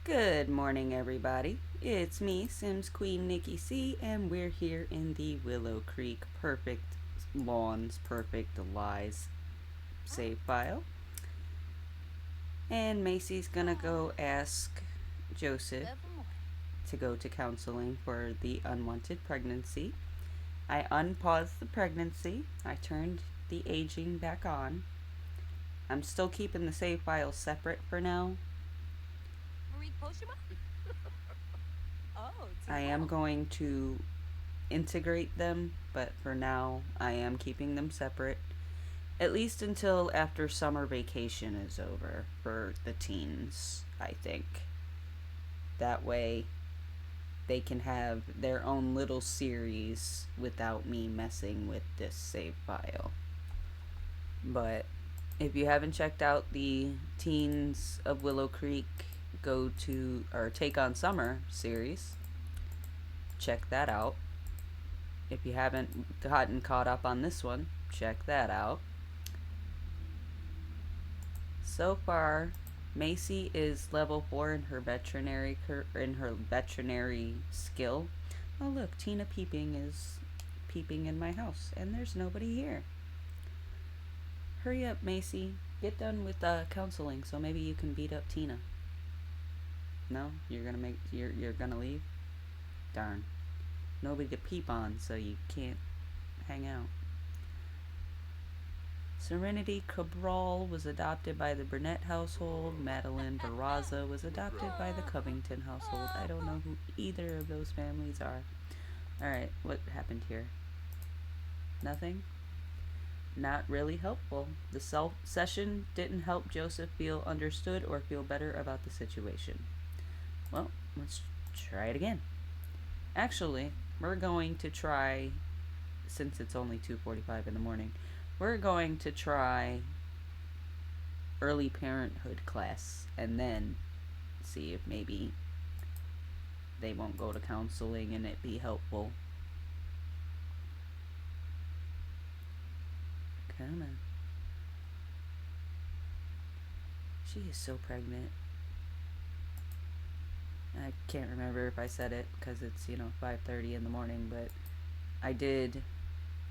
Good morning, everybody. It's me, Sims Queen Nikki C, and we're here in the Willow Creek Perfect Lawns, Perfect Lies save file. And Maci's gonna go ask Joseph to go to counseling for the unwanted pregnancy. I unpaused the pregnancy, I turned the aging back on. I'm still keeping the save files separate for now. I am going to integrate them, but for now I am keeping them separate. At least until after summer vacation is over for the teens, I think. That way they can have their own little series without me messing with this save file. But if you haven't checked out the Teens of Willow Creek Go to or Take on Summer series, check that out. If you haven't gotten caught up on this one, check that out. So far, Maci is level 4 in her veterinary skill. Oh look, Tina is peeping in my house, and there's nobody here. Hurry up, Maci. Get done with counseling, so maybe you can beat up Tina. No, you're gonna leave. Darn, nobody to peep on, so you can't hang out. Serenity Cabral was adopted by the Burnett household. Madeline Barraza was adopted by the Covington household. I don't know who either of those families are. Alright, what happened here? Nothing? Not really helpful. The session didn't help Joseph feel understood or feel better about the situation. Well, let's try it again. Actually, we're going to try, since it's only 2:45 in the morning, we're going to try early parenthood class and then see if maybe they won't go to counseling and it be helpful. Come on. She is so pregnant. I can't remember if I said it because it's, 5:30 in the morning, but I did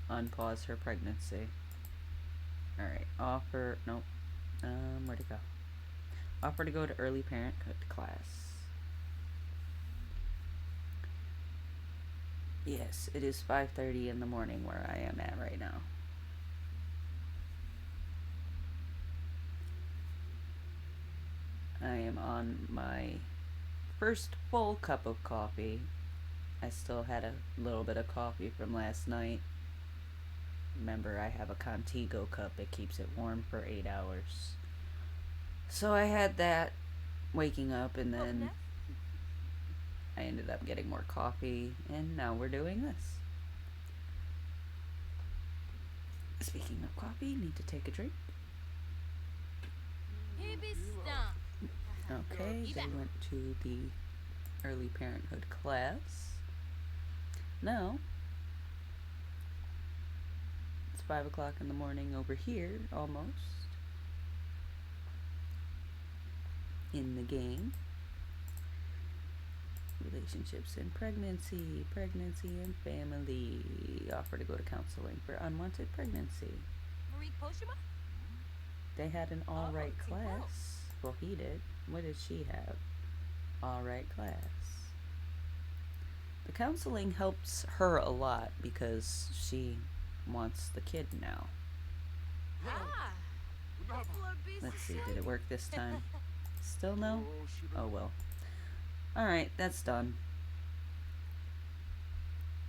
unpause her pregnancy. Alright, offer, nope, where'd it go? Offer to go to early parenthood class. Yes, it is 5:30 in the morning where I am at right now. I am on my first full cup of coffee. I still had a little bit of coffee from last night. Remember, I have a Contigo cup. It keeps it warm for 8 hours. So I had that waking up, and then I ended up getting more coffee, and now we're doing this. Speaking of coffee, need to take a drink. Okay, they went to the early parenthood class. Now, it's 5 o'clock in the morning over here, almost. In the game. Relationships and pregnancy and family. Offer to go to counseling for unwanted pregnancy. They had an alright class. Well, he did. What did she have? Alright class. The counseling helps her a lot because she wants the kid now. Let's see, did it work this time? Still no? Oh well. Alright, that's done.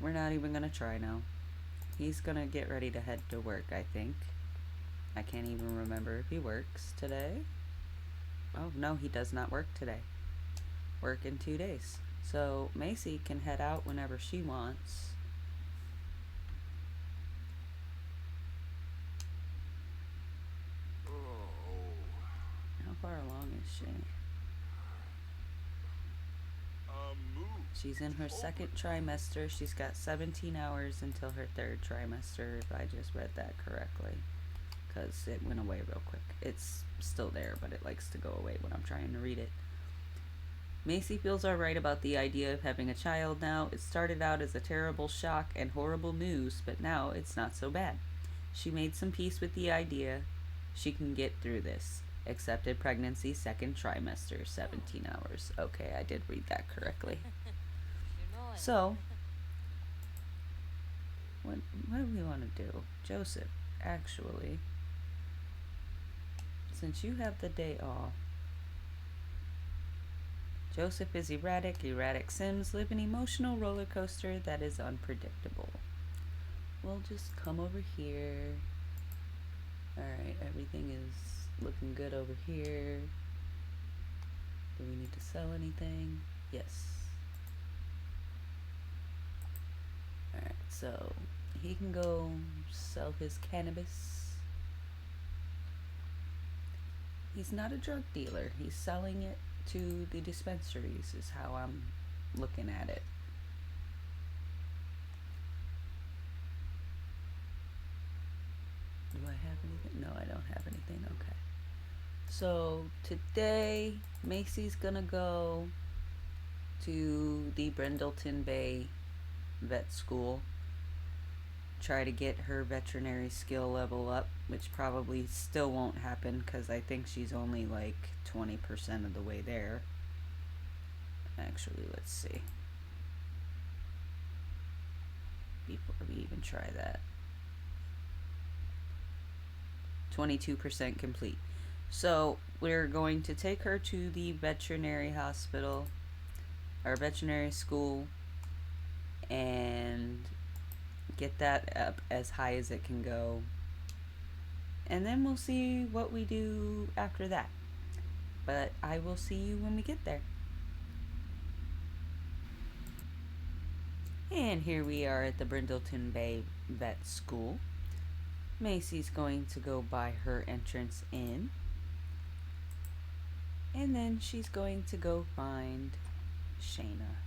We're not even gonna try now. He's gonna get ready to head to work, I think. I can't even remember if he works today. Oh, no, he does not work today. Work in 2 days. So, Maci can head out whenever she wants. How far along is she? She's in her second trimester. She's got 17 hours until her third trimester, if I just read that correctly. Because it went away real quick. It's still there, but it likes to go away when I'm trying to read it. Maci feels alright about the idea of having a child now. It started out as a terrible shock and horrible news, but now it's not so bad. She made some peace with the idea. She can get through this. Accepted pregnancy, second trimester, 17 hours. Okay, I did read that correctly. So, what do we want to do? Joseph, actually, since you have the day off, Joseph is erratic. Erratic Sims live an emotional roller coaster that is unpredictable. We'll just come over here. Alright, everything is looking good over here. Do we need to sell anything? Yes. Alright, so he can go sell his cannabis. He's not a drug dealer. He's selling it to the dispensaries is how I'm looking at it. Do I have anything? No, I don't have anything. Okay. So today, Maci's gonna go to the Brindleton Bay vet school. Try to get her veterinary skill level up, which probably still won't happen because I think she's only like 20% of the way there. Actually, let's see. Before we even try that. 22% complete. So we're going to take her to the veterinary hospital or veterinary school and get that up as high as it can go, and then we'll see what we do after that. But I will see you when we get there. And here we are at the Brindleton Bay Vet School. Maci's going to go buy her entrance in, and then she's going to go find Shayna,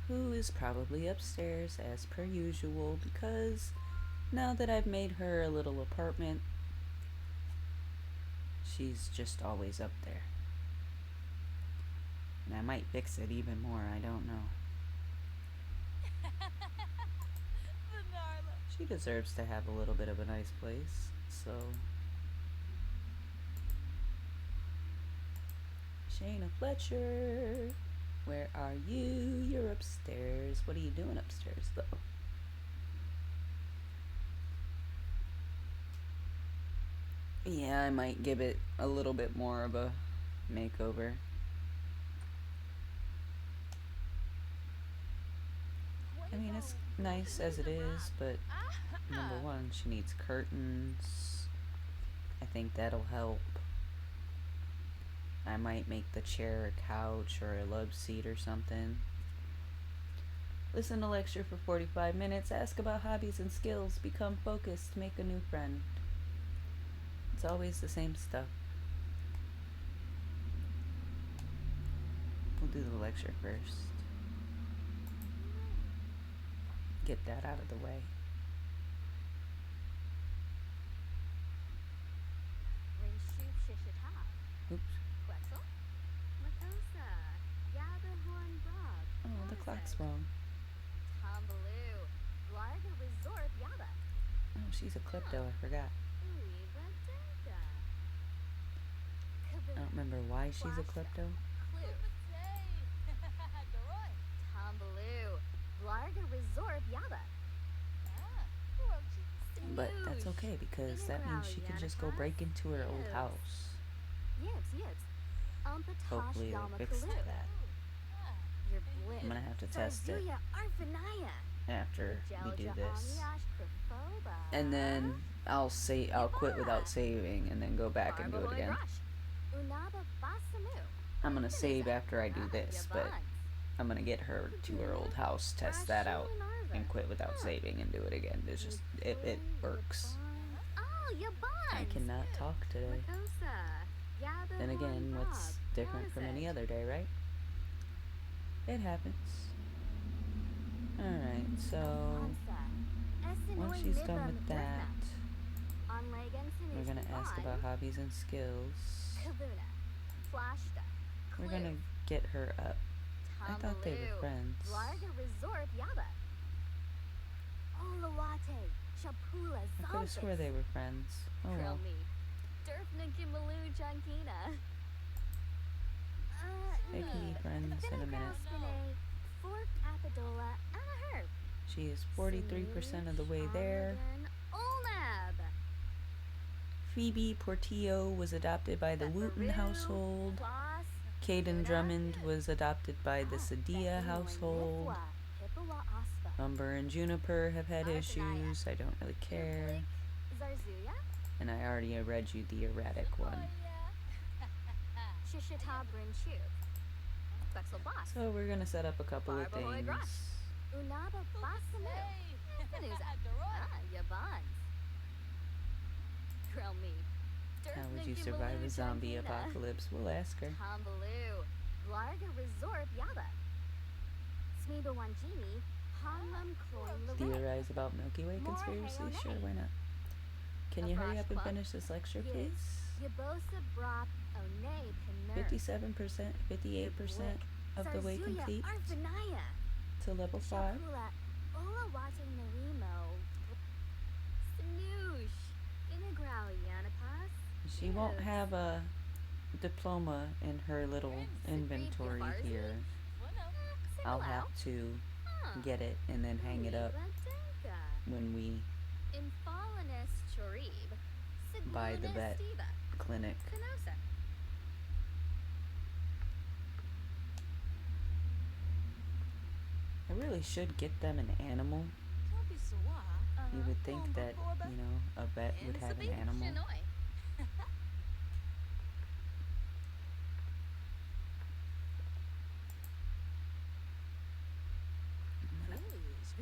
who is probably upstairs as per usual, because now that I've made her a little apartment, she's just always up there. And I might fix it even more, I don't know. She deserves to have a little bit of a nice place, so... Shayna Fletcher, where are you? You're upstairs. What are you doing upstairs, though? Yeah, I might give it a little bit more of a makeover. I mean, it's nice as it is, but number one, she needs curtains. I think that'll help. I might make the chair a couch or a love seat or something. Listen to lecture for 45 minutes, ask about hobbies and skills, become focused, make a new friend. It's always the same stuff. We'll do the lecture first. Get that out of the way. Oops. Oh, the clock's wrong. Oh, she's a klepto, I forgot. I don't remember why she's a klepto. But that's okay, because that means she can just go break into her old house. Hopefully they fixed that. I'm gonna have to test it after we do this. And then I'll quit without saving and then go back and do it again. I'm gonna save after I do this, but I'm gonna get her to her old house, test that out, and quit without saving and do it again. It's just, it works. I cannot talk today. Then again, what's different from any other day, right? It happens. Alright, so once she's done with that, we're gonna ask about hobbies and skills. We're gonna get her up. I thought they were friends. Larga resort yaba. Olawate. Chapula I could have swore they were friends. Oh well. They can be friends in a minute. She is 43% of the way there. Phoebe Portillo was adopted by the Wooten household. Caden Drummond was adopted by the Sadia household. Umber and Juniper have had issues. I don't really care. And I already read you the erratic one. So we're going to set up a couple of things. How would you survive a zombie apocalypse? We'll ask her. Theorize about Milky Way conspiracy? Sure, why not? Can you hurry up and finish this lecture, please? 57%, 58% of the way complete to level 5. She won't have a diploma in her little inventory here. I'll have to get it and then hang it up when we buy the vet clinic. I really should get them an animal. You would think that, you know, a vet would have an animal.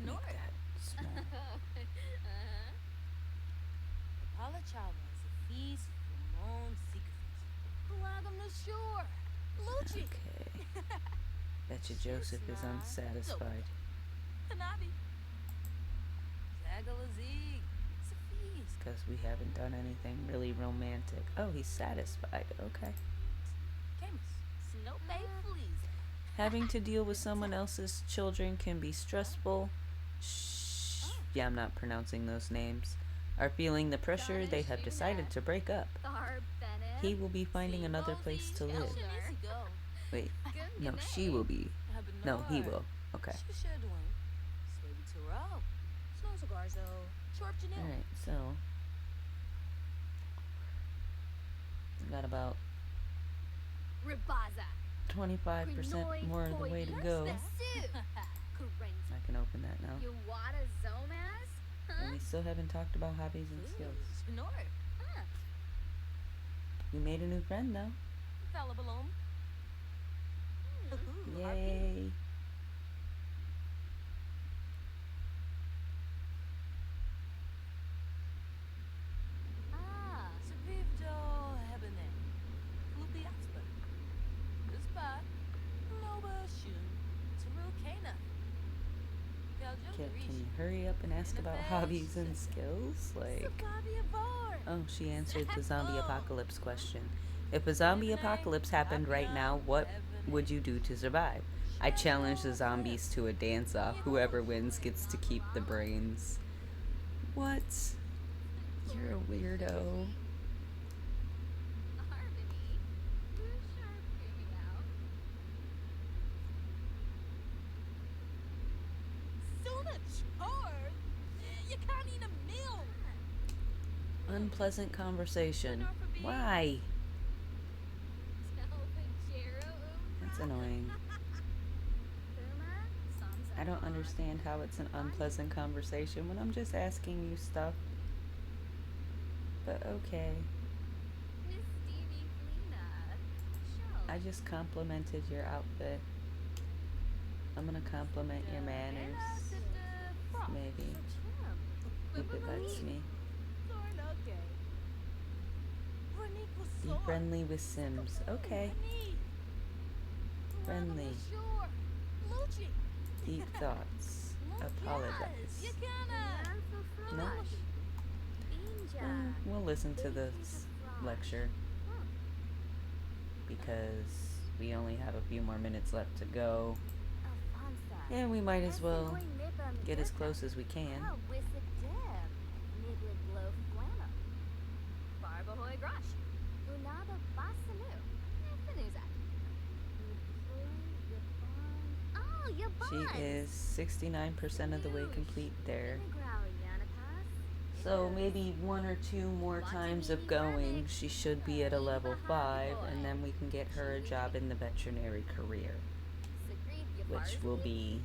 Make that small. Okay. Betcha Joseph is unsatisfied. Because we haven't done anything really romantic. Oh, he's satisfied. Okay. Having to deal with someone else's children can be stressful. Yeah, I'm not pronouncing those names. Are feeling the pressure, they have decided to break up. He will be finding another place to live. Wait, no, she will be. No, he will. Okay. Alright, so we got about 25% more of the way to go. I can open that now. And we still haven't talked about hobbies and skills. We made a new friend though. Yay. Can you hurry up and ask about hobbies and skills? Like, oh, she answered the zombie apocalypse question. If a zombie apocalypse happened right now, what would you do to survive? I challenge the zombies to a dance-off. Whoever wins gets to keep the brains. What? You're a weirdo. Unpleasant conversation. Why? That's annoying. I don't understand how it's an unpleasant conversation when I'm just asking you stuff. But okay. I just complimented your outfit. I'm gonna compliment your manners. Maybe. If it lets me. Be friendly with Sims. Okay. Friendly. Deep thoughts. Apologize. No? We'll listen to this lecture. Because we only have a few more minutes left to go. Alfonsa. And we might as well Essigoi mibam get as dirka. close as we can. Oh, wisset dim. Niblig glow flamma. Barbahoy grosh. Unaba basanu. Finuzak. Oh, She Yabons! is 69% of the way complete there. Inagrau Yanapas. So maybe one or two more times of going, she should be at a level 5, and then we can get her a job in the veterinary career, which will be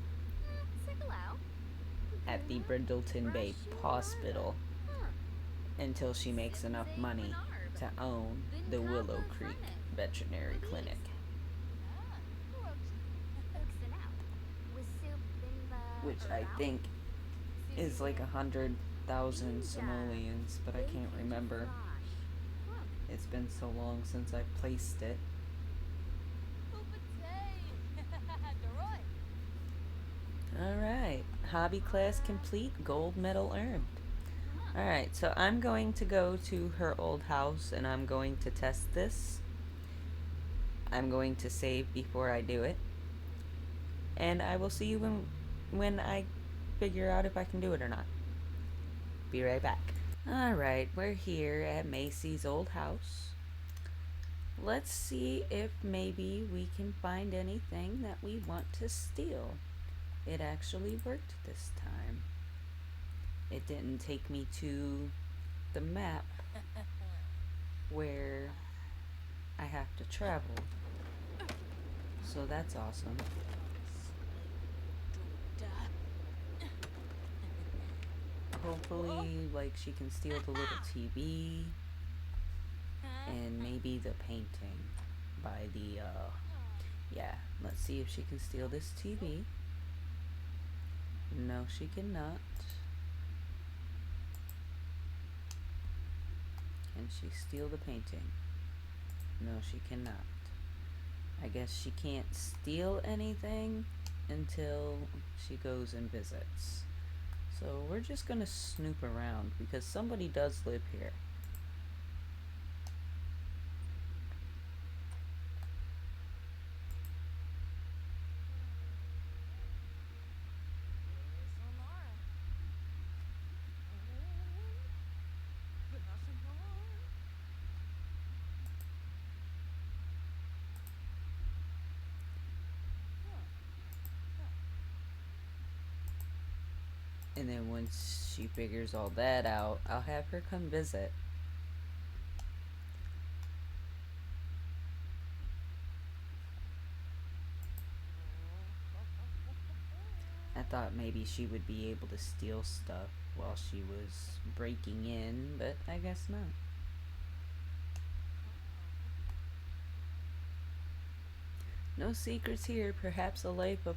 at the Brindleton Bay Hospital until she makes enough money to own the Willow Creek Veterinary Clinic, which I think is like 100,000 simoleons, but I can't remember. It's been so long since I placed it. Alright, hobby class complete, gold medal earned. Alright, so I'm going to go to her old house and I'm going to test this. I'm going to save before I do it. And I will see you when I figure out if I can do it or not. Be right back. Alright, we're here at Maci's old house. Let's see if maybe we can find anything that we want to steal. It actually worked this time. It didn't take me to the map where I have to travel. So that's awesome. Hopefully, like, she can steal the little TV and maybe the painting by the, yeah, let's see if she can steal this TV. No, she cannot. Can she steal the painting? No, she cannot. I guess she can't steal anything until she goes and visits. So we're just gonna snoop around because somebody does live here. And then once she figures all that out, I'll have her come visit. I thought maybe she would be able to steal stuff while she was breaking in, but I guess not. No secrets here. Perhaps a life of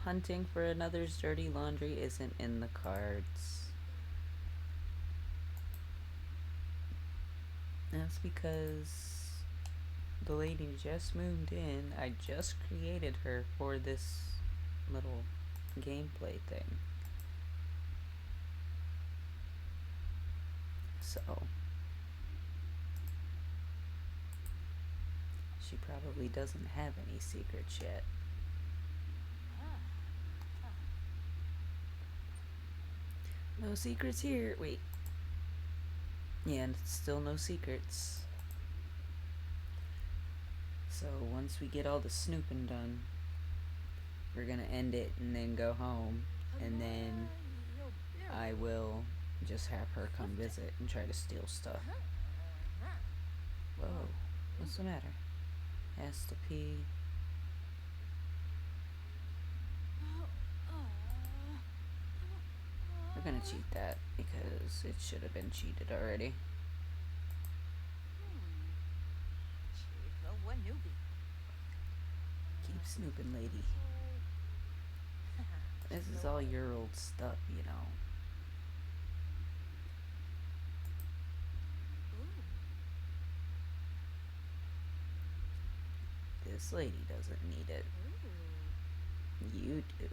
hunting for another's dirty laundry isn't in the cards. That's because the lady just moved in. I just created her for this little gameplay thing. So she probably doesn't have any secrets yet. No secrets here. Wait. Yeah, and it's still no secrets. So once we get all the snooping done, we're gonna end it and then go home. And then I will just have her come visit and try to steal stuff. Whoa, what's the matter? Has to pee. We're gonna cheat that because it should have been cheated already. Keep snooping, lady. This is all your old stuff, you know. This lady doesn't need it. You do.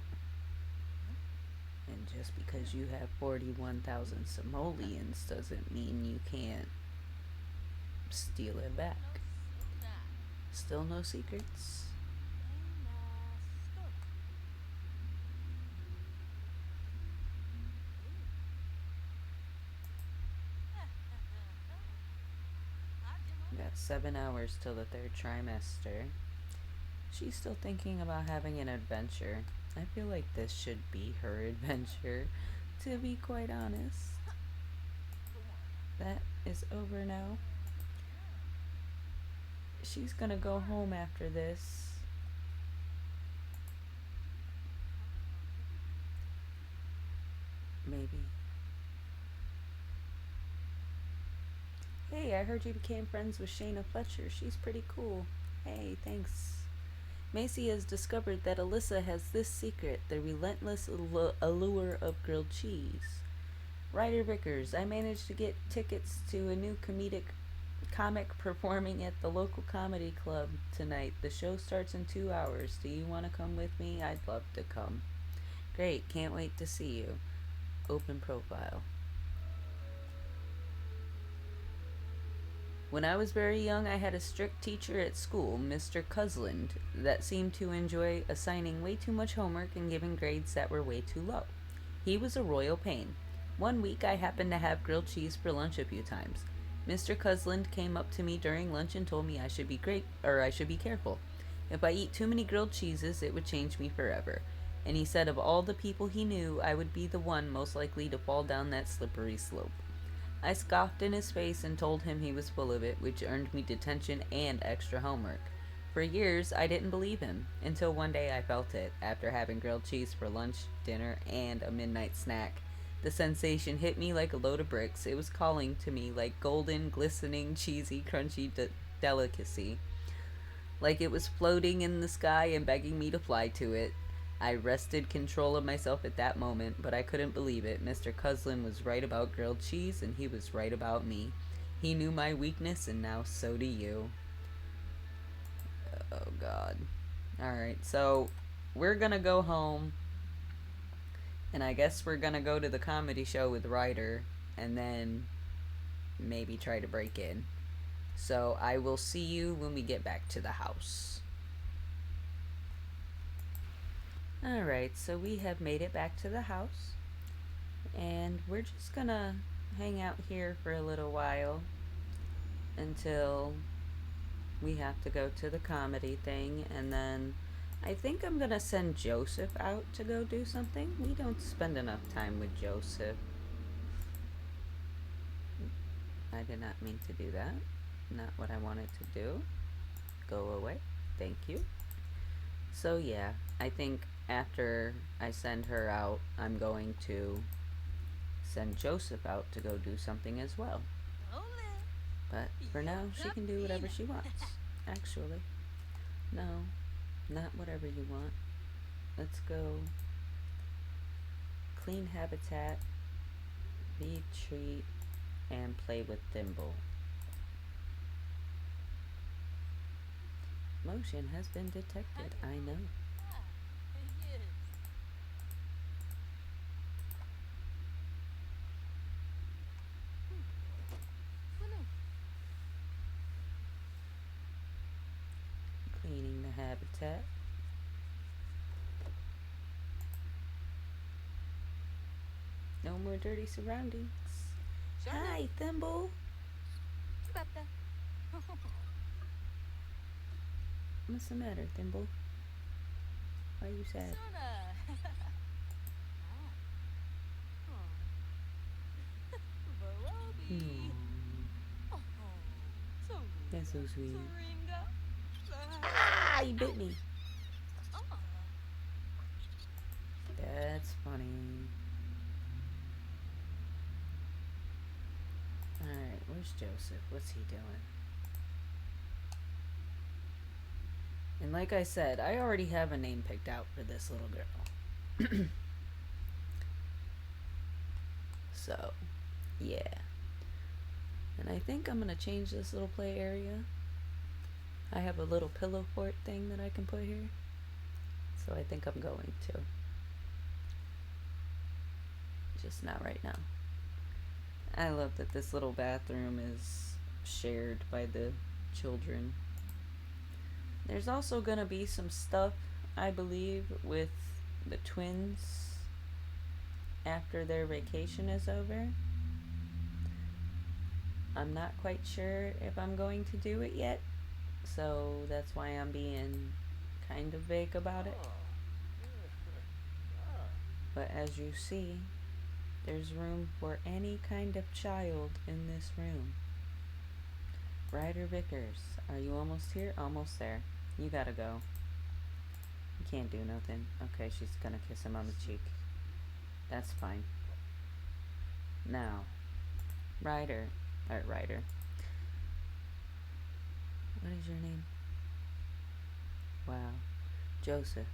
And just because you have 41,000 simoleons doesn't mean you can't steal it back. Still no secrets. We got 7 hours till the third trimester. She's still thinking about having an adventure. I feel like this should be her adventure, to be quite honest. That is over now. She's gonna go home after this. Maybe. Hey, I heard you became friends with Shayna Fletcher. She's pretty cool. Hey, thanks. Maci has discovered that Alyssa has this secret, the relentless allure of grilled cheese. Ryder Vickers, I managed to get tickets to a new comic performing at the local comedy club tonight. The show starts in 2 hours. Do you want to come with me? I'd love to come. Great, can't wait to see you. Open profile. When I was very young, I had a strict teacher at school, Mr. Cusland, that seemed to enjoy assigning way too much homework and giving grades that were way too low. He was a royal pain. One week, I happened to have grilled cheese for lunch a few times. Mr. Cusland came up to me during lunch and told me I should be careful. If I eat too many grilled cheeses, it would change me forever. And he said of all the people he knew, I would be the one most likely to fall down that slippery slope. I scoffed in his face and told him he was full of it, which earned me detention and extra homework. For years, I didn't believe him, until one day I felt it, after having grilled cheese for lunch, dinner, and a midnight snack. The sensation hit me like a load of bricks. It was calling to me like golden, glistening, cheesy, crunchy delicacy. Like it was floating in the sky and begging me to fly to it. I wrested control of myself at that moment, but I couldn't believe it. Mr. Cuslin was right about grilled cheese, and he was right about me. He knew my weakness, and now so do you. Oh, God. Alright, so we're gonna go home, and I guess we're gonna go to the comedy show with Ryder, and then maybe try to break in. So I will see you when we get back to the house. Alright, so we have made it back to the house. And we're just gonna hang out here for a little while until we have to go to the comedy thing. And then I think I'm gonna send Joseph out to go do something. We don't spend enough time with Joseph. I did not mean to do that. Not what I wanted to do. Go away. Thank you. So yeah, I think after I send her out, I'm going to send Joseph out to go do something as well. But for now, she can do whatever she wants. Actually, no, not whatever you want. Let's go clean habitat, feed treat, and play with Thimble. Motion has been detected, I know. Cleaning the habitat. No more dirty surroundings. Hi, Thimble. What's the matter, Thimble? Why are you sad? That's so sweet. Ah, you bit me. That's funny. Alright, where's Joseph? What's he doing? And like I said, I already have a name picked out for this little girl. So, yeah. And I think I'm going to change this little play area. I have a little pillow fort thing that I can put here. So I think I'm going to. Just not right now. I love that this little bathroom is shared by the children. There's also gonna be some stuff, I believe, with the twins after their vacation is over. I'm not quite sure if I'm going to do it yet, so that's why I'm being kind of vague about it. But as you see, there's room for any kind of child in this room. Ryder Vickers, are you almost here? Almost there. You gotta go. You can't do nothing. Okay, she's gonna kiss him on the cheek. That's fine. Now, Ryder. Alright, Ryder. What is your name? Wow. Joseph.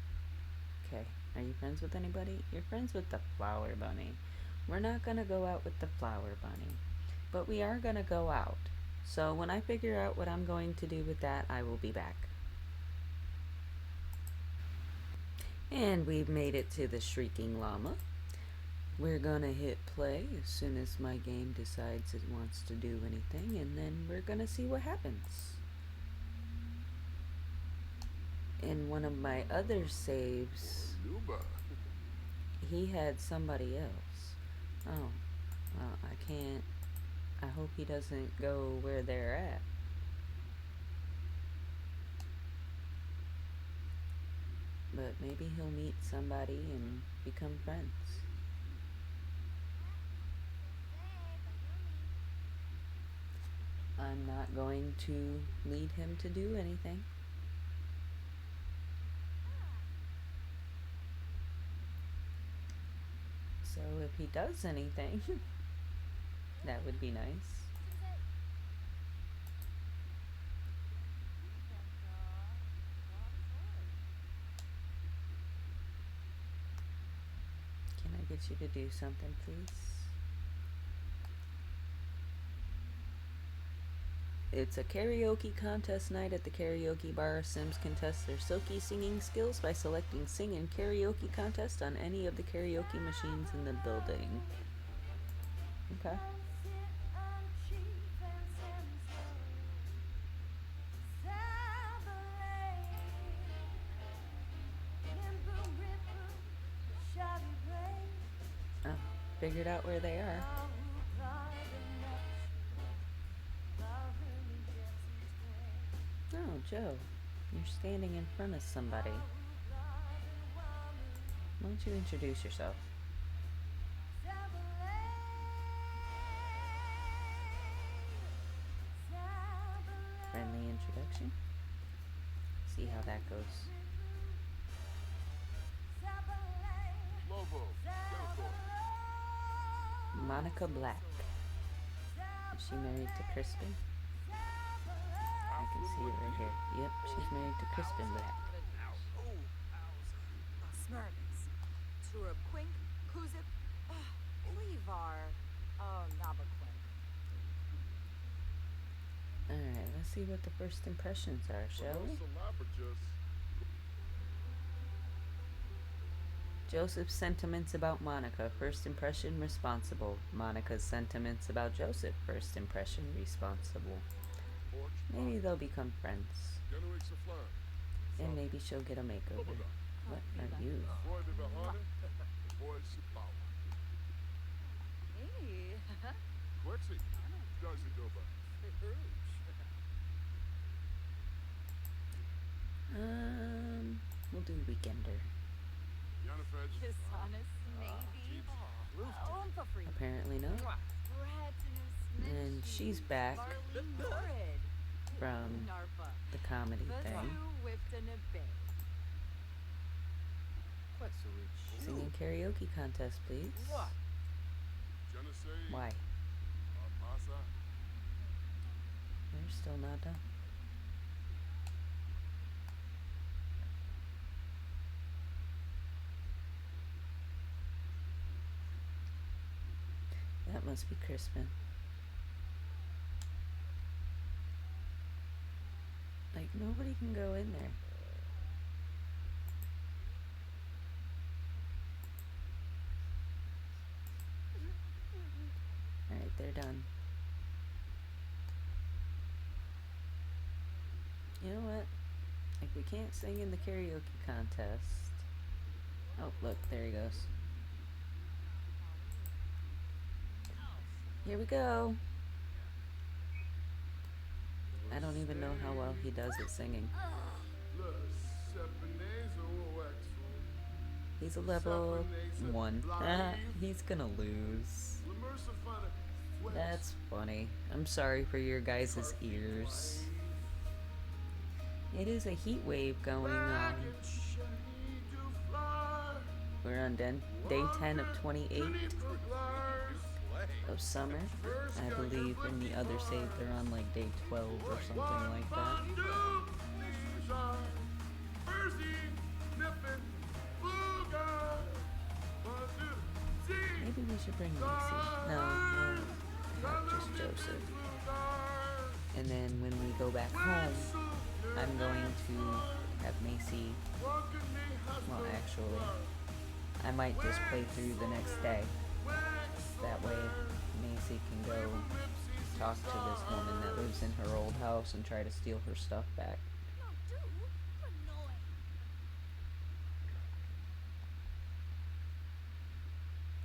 Okay. Are you friends with anybody? You're friends with the flower bunny. We're not gonna go out with the flower bunny. But we are gonna go out. So when I figure out what I'm going to do with that, I will be back. And we've made it to the Shrieking Llama. We're gonna hit play as soon as my game decides it wants to do anything, and then we're gonna see what happens. In one of my other saves, he had somebody else. Oh, well, I can't. I hope he doesn't go where they're at. But maybe he'll meet somebody and become friends. I'm not going to lead him to do anything. So if he does anything, that would be nice. Can I get you to do something, please? It's a karaoke contest night at the karaoke bar. Sims can test their silky singing skills by selecting Sing and Karaoke Contest on any of the karaoke machines in the building. Okay. Oh, figured out where they are. Oh, Joe, you're standing in front of somebody. Why don't you introduce yourself? Friendly introduction. See how that goes. Monica Black. Is she married to Crispin? I can see it right here. Yep, she's married to Crispin Black. Smurfs. Turapquink, Kuzip, Cleavar, Nabaquink. Alright, let's see what the first impressions are, shall we? Joseph's sentiments about Monica. First impression, responsible. Monica's sentiments about Joseph. First impression, responsible. Maybe they'll become friends. And maybe she'll get a makeover. What are you? We'll do Weekender. Apparently no. And she's back from the comedy thing. Singing karaoke contest, please. Why? They're still not done. That must be Crispin. Like, nobody can go in there. Alright, they're done. You know what? I like, we can't sing in the karaoke contest. Oh, look, there he goes. Here we go. I don't even know how well he does at singing. He's a level 1. He's gonna lose. That's funny. I'm sorry for your guys' ears. It is a heat wave going on. We're on day 10 of 28 of summer. I believe in the other save they're on like day 12 or something like that. Maybe we should bring Maci. No, not just Joseph. And then when we go back home, I'm going to have Maci. Well, actually, I might just play through the next day. That way, Maci can go talk to this woman that lives in her old house and try to steal her stuff back.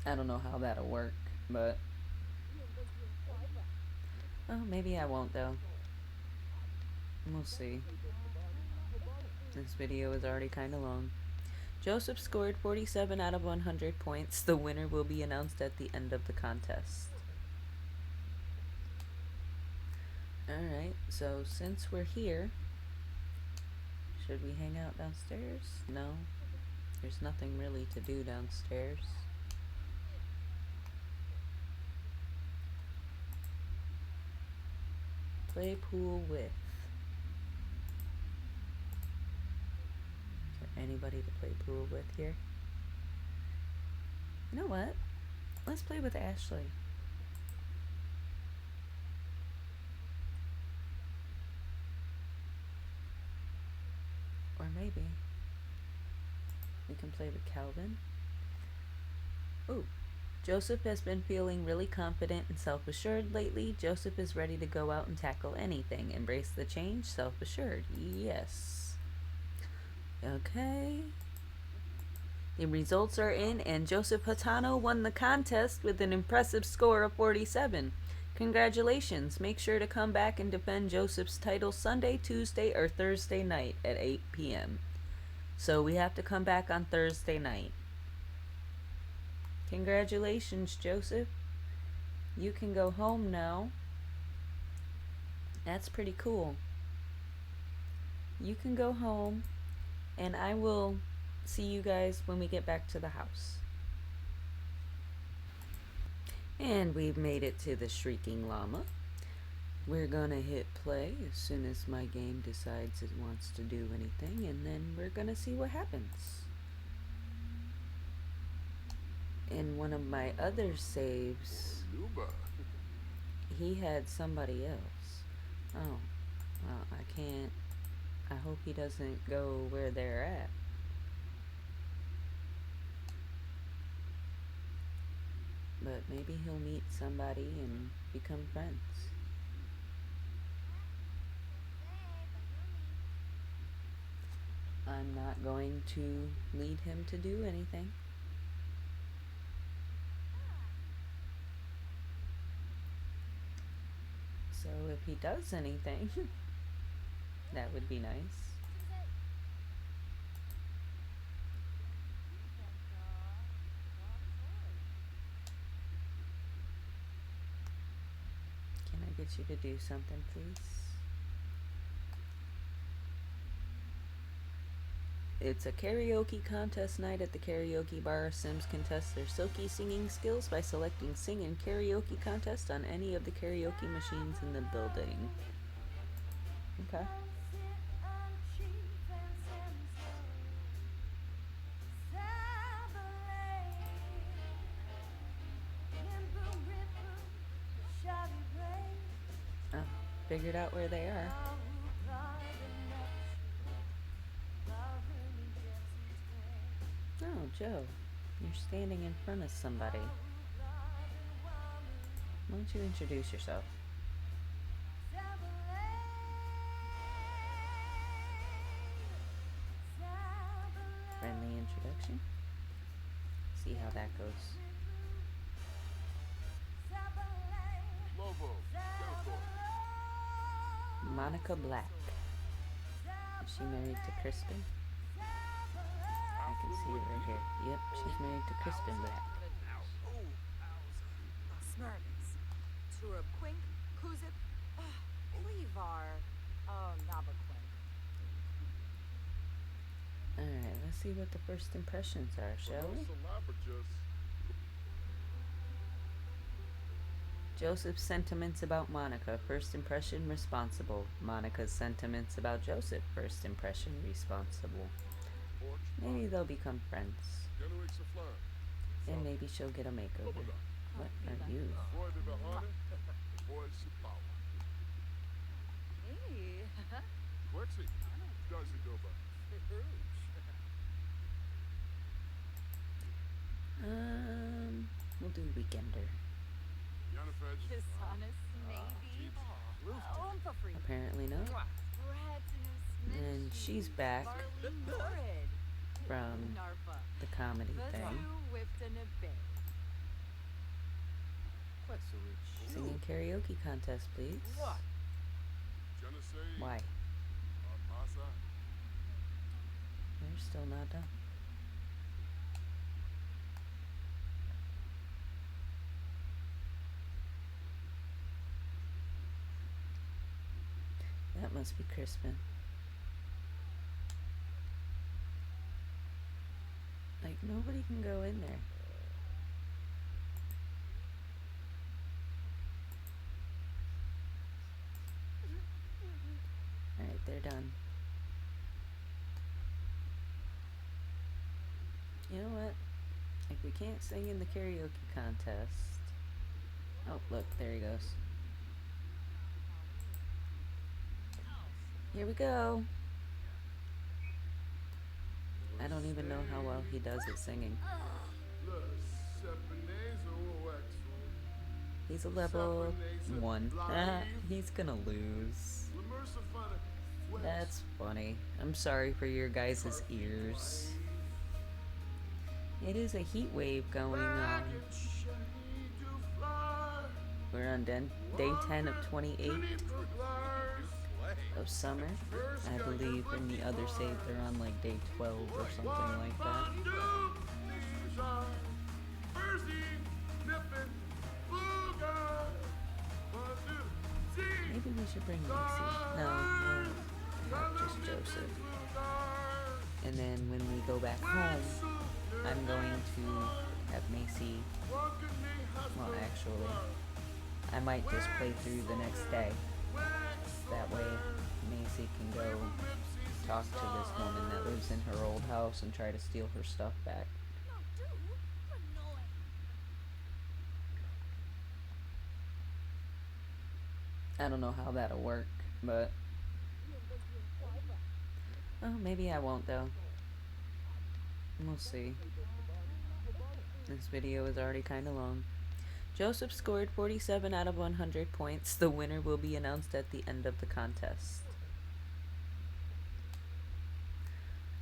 I don't know how that'll work, but... Oh, maybe I won't, though. We'll see. This video is already kind of long. Joseph scored 47 out of 100 points. The winner will be announced at the end of the contest. Alright, so since we're here, should we hang out downstairs? No. There's nothing really to do downstairs. Play pool with. Is there anybody to play pool with here? You know what? Let's play with Ashley. Or maybe we can play with Calvin. Ooh. Joseph has been feeling really confident and self-assured lately. Joseph is ready to go out and tackle anything. Embrace the change, self-assured. Yes. Okay. The results are in, and Joseph Hatano won the contest with an impressive score of 47. Congratulations. Make sure to come back and defend Joseph's title Sunday, Tuesday, or Thursday night at 8 p.m. So we have to come back on Thursday night. Congratulations, Joseph. You can go home now. That's pretty cool. You can go home, and I will see you guys when we get back to the house. And we've made it to the Shrieking Llama. We're gonna hit play as soon as my game decides it wants to do anything, and then we're gonna see what happens. In one of my other saves, he had somebody else. Oh, well, I can't. I hope he doesn't go where they're at. But maybe he'll meet somebody and become friends. I'm not going to lead him to do anything. So if he does anything, that would be nice. Can I get you to do something, please? It's a karaoke contest night at the karaoke bar. Sims can test their silky singing skills by selecting Sing and Karaoke Contest on any of the karaoke machines in the building. Okay. Oh, figured out where they are. Oh, Joe, you're standing in front of somebody. Why don't you introduce yourself? introduction. See how that goes. Lobo, Skeletor. Monica Black. Is she married to Crispin? I can see it right here. Yep, she's married to Crispin Black. Smurgus. Turapquink, Kuzip, Cleavar, Nabaquink. Alright, let's see what the first impressions are, shall we? Joseph's sentiments about Monica. First impression, responsible. Monica's sentiments about Joseph. First impression, responsible. Maybe they'll become friends. And maybe she'll get a makeover. What are you? We'll do Weekender. Apparently no. And she's back from the comedy thing. Singing karaoke contest, please. Why? They're still not done. That must be Crispin. Like, nobody can go in there. Alright, they're done. You know what? Like, we can't sing in the karaoke contest. Oh, look, there he goes. Here we go. I don't even know how well he does at singing. He's a level 1. He's gonna lose. That's funny. I'm sorry for your guys' ears. It is a heat wave going on. We're on day 10 of 28 of summer. I believe in the other save they're on like day 12 or something like that. Maybe we should bring Maci. No, not just Joseph. And then when we go back home, I'm going to have Maci. Well, actually, I might just play through the next day. That way, Maci can go talk to this woman that lives in her old house and try to steal her stuff back. I don't know how that'll work, but... Oh, maybe I won't, though. We'll see. This video is already kind of long. Joseph scored 47 out of 100 points. The winner will be announced at the end of the contest.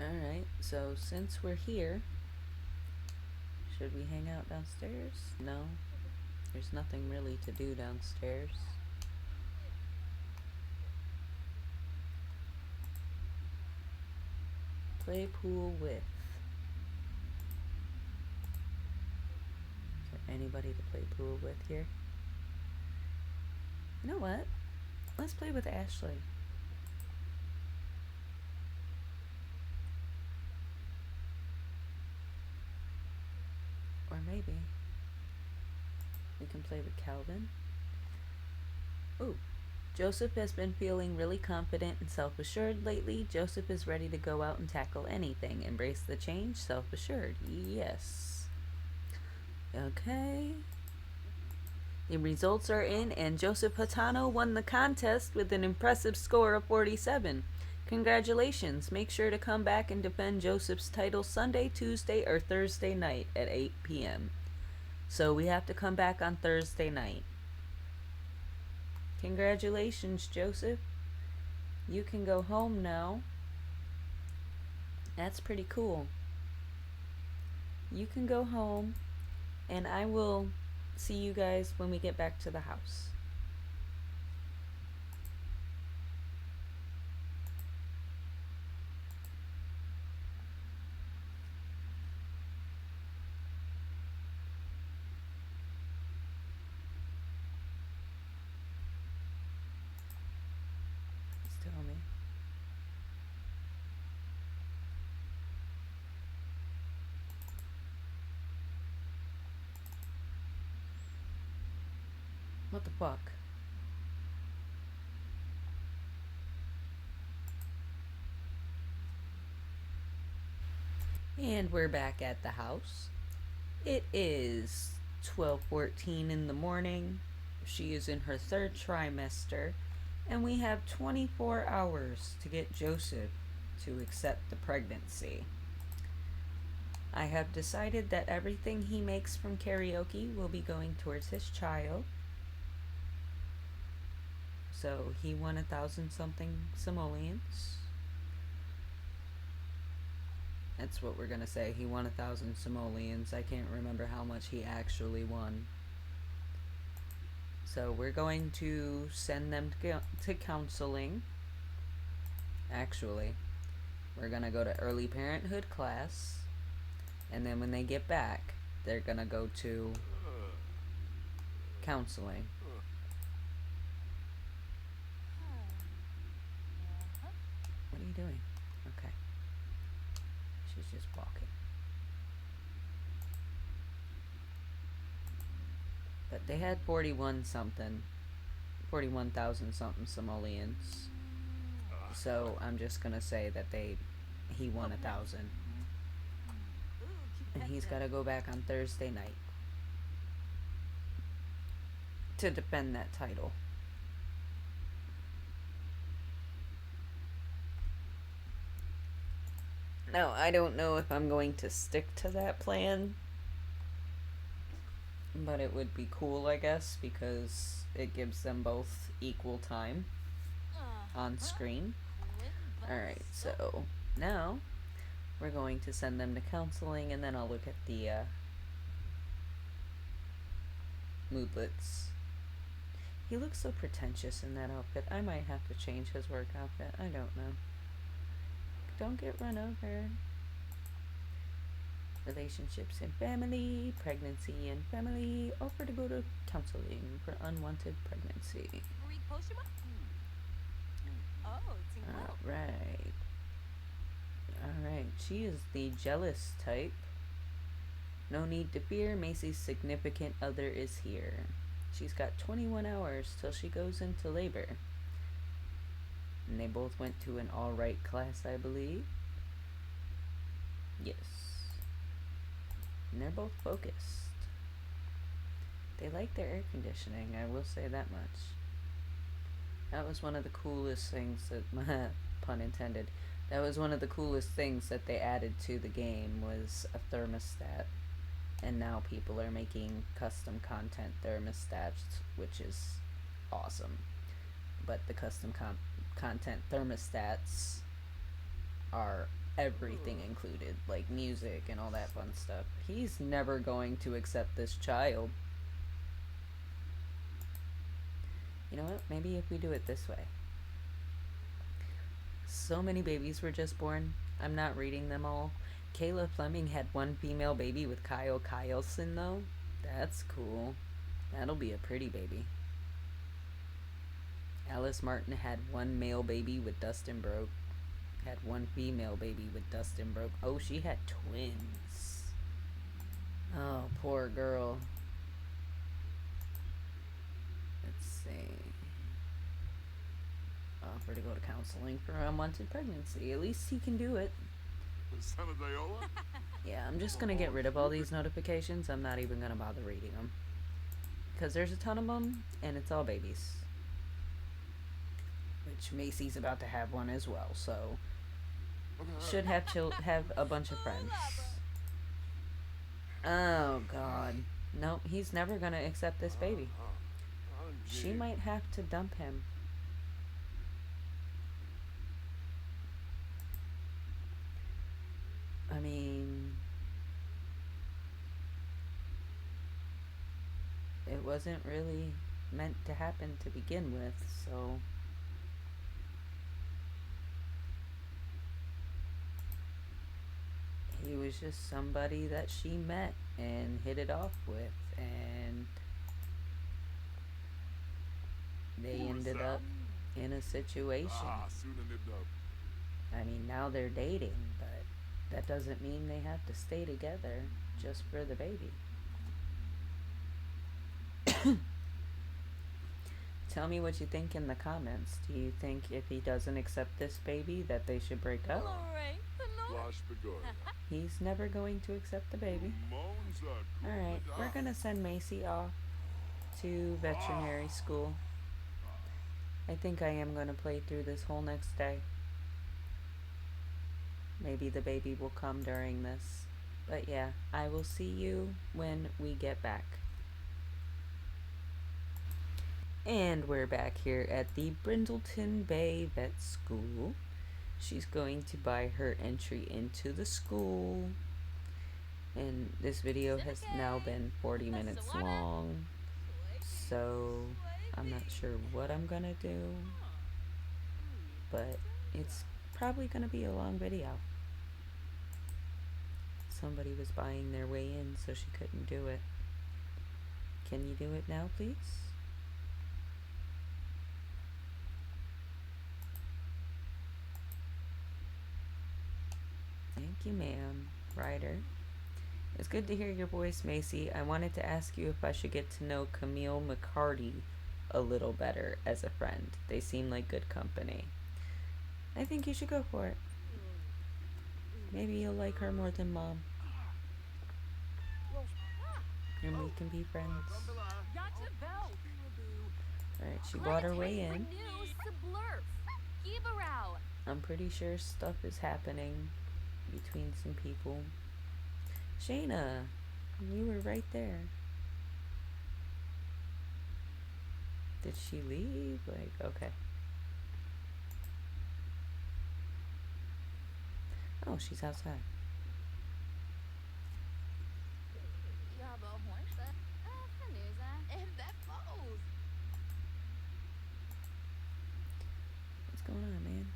Alright, so since we're here, should we hang out downstairs? No. There's nothing really to do downstairs. Play pool with. Is there anybody to play pool with here? You know what? Let's play with Ashley. Or maybe we can play with Calvin. Ooh. Joseph has been feeling really confident and self-assured lately. Joseph is ready to go out and tackle anything. Embrace the change, self-assured. Yes. Okay. The results are in, and Joseph Hatano won the contest with an impressive score of 47. Congratulations. Make sure to come back and defend Joseph's title Sunday, Tuesday, or Thursday night at 8 p.m. So we have to come back on Thursday night. Congratulations, Joseph. You can go home now. That's pretty cool. You can go home, and I will see you guys when we get back to the house. Just tell me. What the fuck? And we're back at the house. It is 12:14 in the morning. She is in her third trimester, and we have 24 hours to get Joseph to accept the pregnancy. I have decided that everything he makes from karaoke will be going towards his child. So he won 1,000 something simoleons. That's what we're gonna say. He won 1,000 simoleons. I can't remember how much he actually won. So we're going to send them to counseling. Actually, we're gonna go to early parenthood class, and then when they get back, they're gonna go to counseling. What are you doing? Okay. She's just walking. But they had 41,000 something simoleons. So I'm just gonna say that he won 1,000. And he's gotta go back on Thursday night to defend that title. Now, I don't know if I'm going to stick to that plan, but it would be cool, I guess, because it gives them both equal time on screen. Alright, so now we're going to send them to counseling, and then I'll look at the moodlets. He looks so pretentious in that outfit. I might have to change his work outfit. I don't know. Don't get run over. Relationships and family, pregnancy and family, offer to go to counseling for unwanted pregnancy. Alright. Alright, she is the jealous type. No need to fear, Maci's significant other is here. She's got 21 hours till she goes into labor. And they both went to an alright class, I believe. Yes. And they're both focused. They like their air conditioning, I will say that much. That was one of the coolest things that, pun intended, that was one of the coolest things that they added to the game was a thermostat. And now people are making custom content thermostats, which is awesome. But the custom content thermostats are everything included, like music and all that fun stuff. He's never going to accept this child. You know what? Maybe if we do it this way. So many babies were just born. I'm not reading them all. Kayla Fleming had one female baby with Kyle Kyleson, though. That's cool. That'll be a pretty baby. Alice Martin had one male baby with Dustin Broke. Had one female baby with Dustin Broke. Oh, she had twins. Oh, poor girl. Let's see. Offer to go to counseling for unwanted pregnancy. At least he can do it. Yeah, I'm just gonna get rid of all these notifications. I'm not even gonna bother reading them. Because there's a ton of them, and it's all babies. Which Maci's about to have one as well, so should have have a bunch of friends. Oh god. Nope, he's never gonna accept this baby. She might have to dump him. I mean, wasn't really meant to happen to begin with, so he was just somebody that she met and hit it off with, and they ended up in a situation. I mean, now they're dating, but that doesn't mean they have to stay together just for the baby. Tell me what you think in the comments. Do you think if he doesn't accept this baby that they should break up? He's never going to accept the baby. Alright, we're gonna send Maci off to veterinary school. I think I am gonna play through this whole next day. Maybe the baby will come during this. But yeah, I will see you when we get back. And we're back here at the Brindleton Bay Vet School. She's going to buy her entry into the school. And this video has now been 40 minutes long. So I'm not sure what I'm gonna do. But it's probably gonna be a long video. Somebody was buying their way in, so she couldn't do it. Can you do it now, please? Thank you, ma'am. Ryder. It's good to hear your voice, Maci. I wanted to ask you if I should get to know Camille McCarty a little better as a friend. They seem like good company. I think you should go for it. Maybe you'll like her more than Mom. And we can be friends. Alright, she bought her way in. I'm pretty sure stuff is happening between some people. Shayna, you were right there. Did she leave? Like, okay. Oh, she's outside. What's going on, man?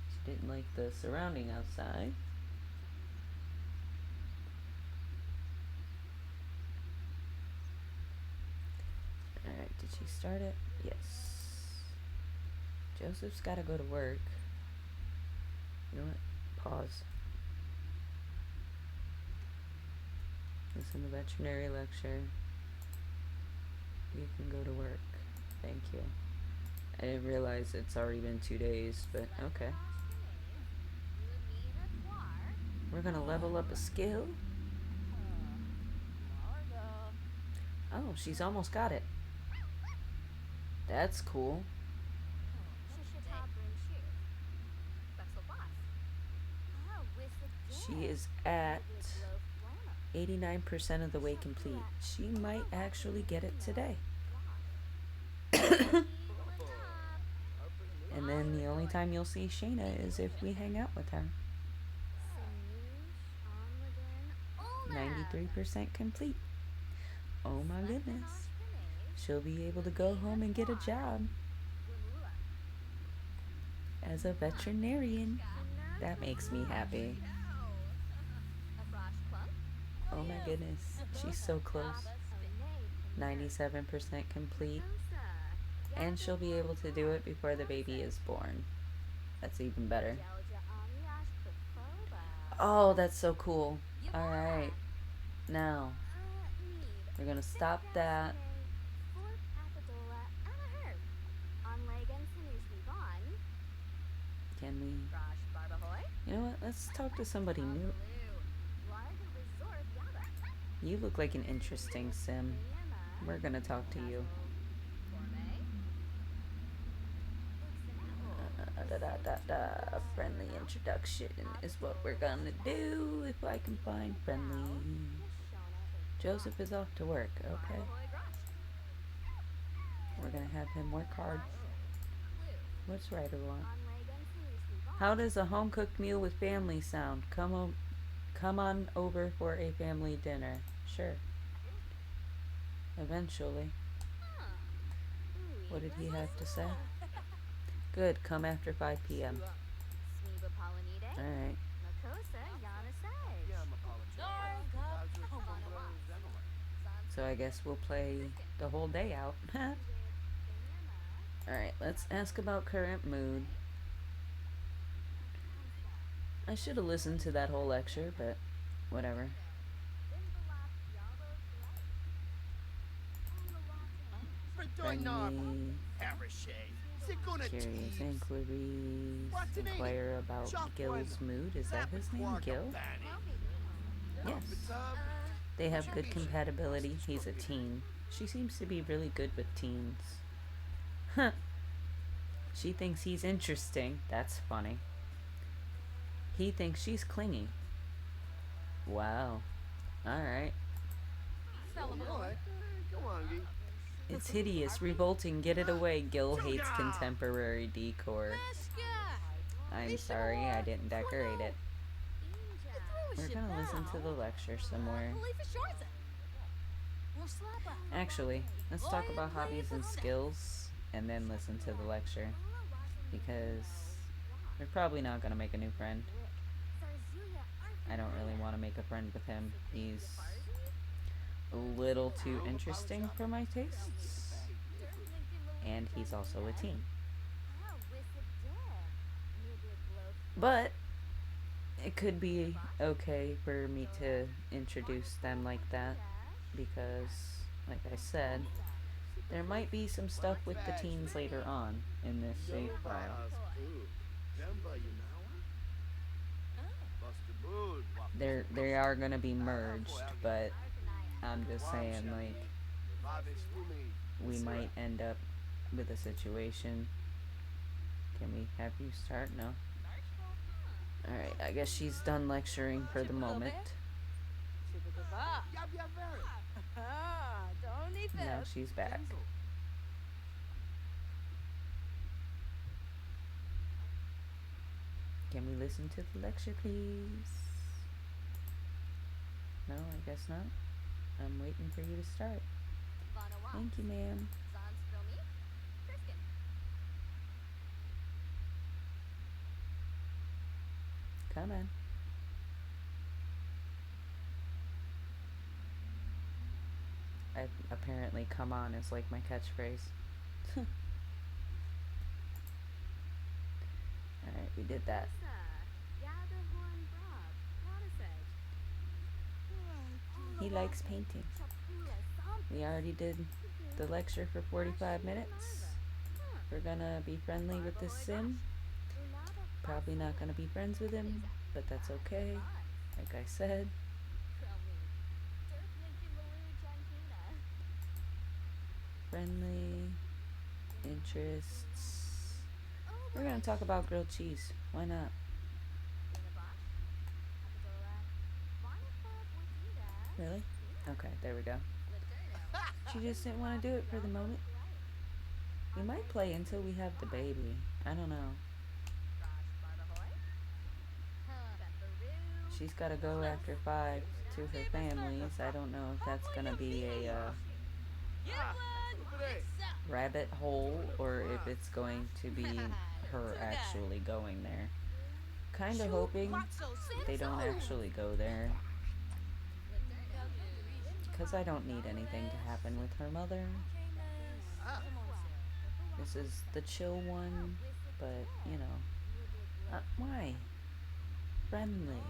She didn't like the surrounding outside. Alright, did she start it? Yes. Joseph's gotta go to work. You know what? Pause. Listen to veterinary lecture. You can go to work. Thank you. I didn't realize it's already been 2 days, but okay. We're gonna level up a skill. Oh, she's almost got it. That's cool. She is at 89% of the way complete. She might actually get it today. And then the only time you'll see Shayna is if we hang out with her. 93% complete. Oh my goodness. She'll be able to go home and get a job as a veterinarian. That makes me happy. Oh my goodness. She's so close. 97% complete. And she'll be able to do it before the baby is born. That's even better. Oh, that's so cool. Alright. Now, we're gonna stop that. Can we? You know what? Let's talk to somebody new. You look like an interesting sim. We're gonna talk to you. Friendly introduction is what we're gonna do if I can find friendly. Joseph is off to work, okay? We're gonna have him work hard. What's right or wrong? How does a home-cooked meal with family sound? Come come on over for a family dinner. Sure. Eventually. Huh. What did he Uiva have to say? Sasa. Good, come after 5 p.m. Smiba Polynide. Alright. Makosa Yana Sage. So I guess we'll play the whole day out. Alright, let's ask about current mood. I should have listened to that whole lecture, but whatever. Friendly, curious inquiries, inquire about Gil's mood. Is that his name, Gil? Yes. They have good compatibility. He's a teen. She seems to be really good with teens. Huh. She thinks he's interesting. That's funny. He thinks she's clingy. Wow. Alright. It's hideous, revolting, get it away. Gil hates contemporary decor. I'm sorry, I didn't decorate it. We're gonna listen to the lecture some more. Actually, let's talk about hobbies and skills and then listen to the lecture. Because we're probably not gonna make a new friend. I don't really want to make a friend with him. He's a little too interesting for my tastes. And he's also a teen. But it could be okay for me to introduce them like that because, like I said, there might be some stuff with the teens later on in this save file. They are gonna be merged, but I'm just saying, like, we might end up with a situation. Can we have you start? No. Alright, I guess she's done lecturing for the moment. Now she's back. Can we listen to the lecture, please? No, I guess not. I'm waiting for you to start. Thank you, ma'am. Come on. Apparently, come on is like my catchphrase. Alright, we did that. He likes painting. We already did the lecture for 45 minutes. We're gonna be friendly with this sim. Probably not gonna be friends with him, but that's okay. Like I said. Friendly. Interests. We're gonna talk about grilled cheese. Why not? Really? Okay, there we go. She just didn't want to do it for the moment. We might play until we have the baby. I don't know. She's got to go after 5 to her families. I don't know if that's going to be a rabbit hole or if it's going to be her actually going there. Kind of hoping they don't actually go there. Because I don't need anything to happen with her mother. This is the chill one, but, you know. Why? Friendly.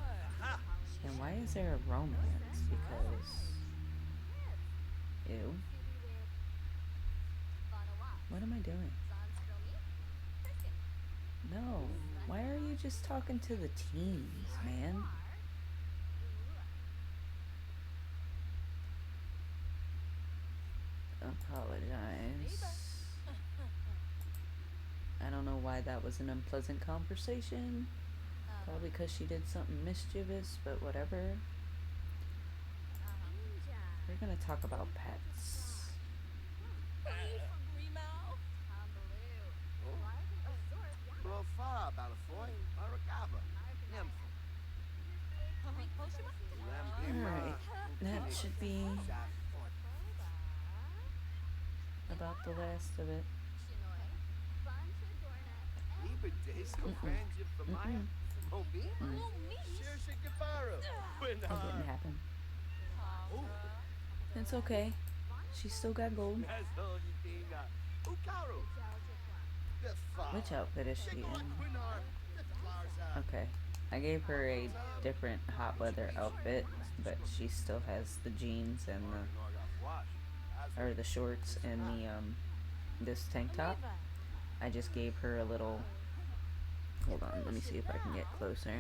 And why is there a romance? Because... Ew. What am I doing? No. Why are you just talking to the teens, man? Apologize. I don't know why that was an unpleasant conversation. Probably because she did something mischievous, but whatever. We're gonna talk about pets. should be about the last of it. Mm-mm. That didn't happen. It's okay. She's still got gold. Which outfit is she in? Okay. I gave her a different hot weather outfit, but she still has the jeans and or the shorts and the this tank top. I just gave her a little. Hold on, let me see if I can get closer.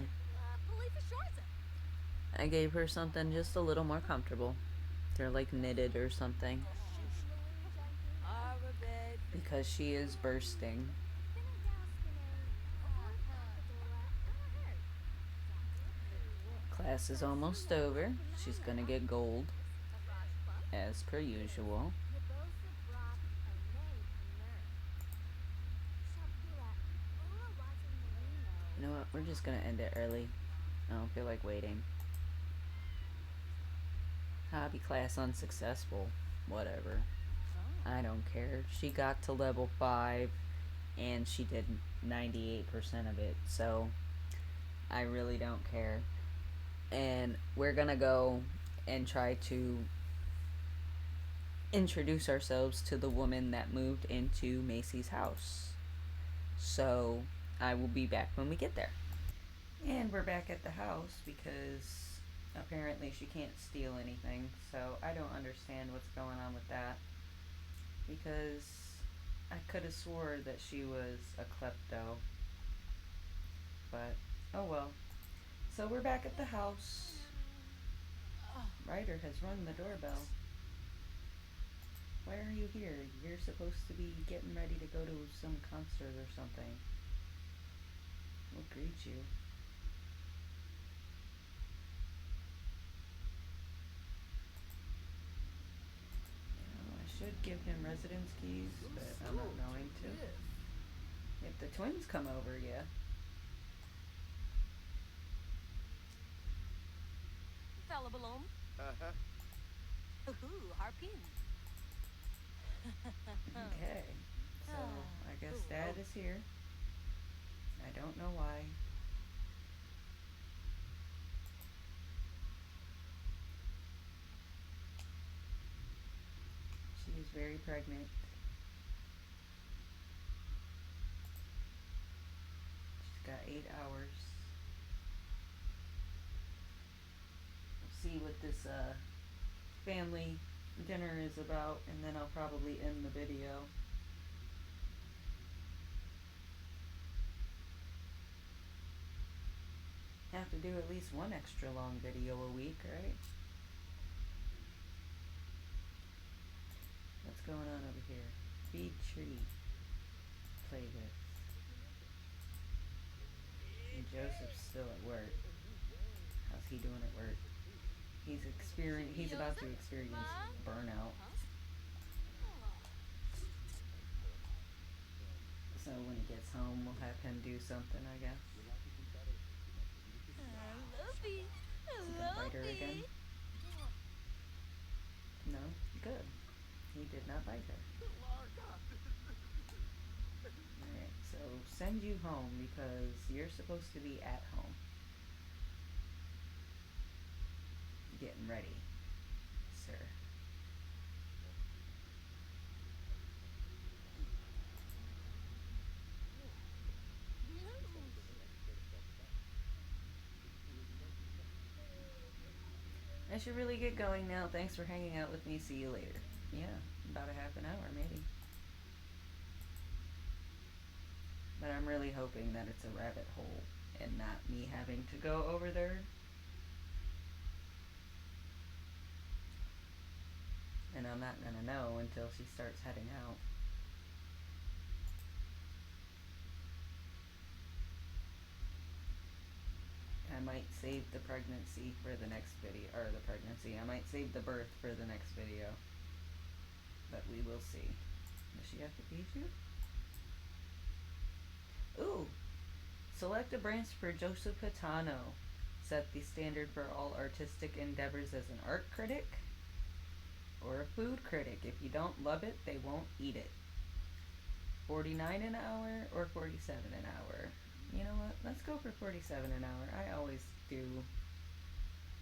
I gave her something just a little more comfortable. They're like knitted or something because she is bursting. Class is almost over. She's gonna get gold as per usual. You know what? We're just gonna end it early. I don't feel like waiting. Hobby class unsuccessful. Whatever. I don't care. She got to level 5 and she did 98% of it. So I really don't care. And we're gonna go and try to introduce ourselves to the woman that moved into Maci's house. So I will be back when we get there. And we're back at the house because apparently she can't steal anything. So I don't understand what's going on with that. Because I could have swore that she was a klepto. But, oh well. So we're back at the house. Ryder has rung the doorbell. Why are you here? You're supposed to be getting ready to go to some concert or something. We'll greet you. I should give him residence keys, but I'm not going to. If the twins come over, yeah. Fella balloon. Ooh, harpin. Okay. So I guess Dad is here. I don't know why. She is very pregnant. She's got 8 hours. We'll see what this family dinner is about, and then I'll probably end the video. Have to do at least one extra long video a week, right? What's going on over here? Feed tree. Play with. And Joseph's still at work. How's he doing at work? He's about to experience burnout. So when he gets home, we'll have him do something, I guess. Is he gonna bite her again? No? Good. He did not bite her. Alright, so send you home because you're supposed to be at home. Getting ready, sir. I should really get going now. Thanks for hanging out with me. See you later. Yeah, about a half an hour maybe. But I'm really hoping that it's a rabbit hole and not me having to go over there. And I'm not gonna know until she starts heading out. I might save the pregnancy for the next video, or the pregnancy. I might save the birth for the next video. But we will see. Does she have to feed you? Ooh! Select a branch for Joseph Patano. Set the standard for all artistic endeavors as an art critic or a food critic. If you don't love it, they won't eat it. 49 an hour or 47 an hour? You know what? Let's go for 47 an hour. I always do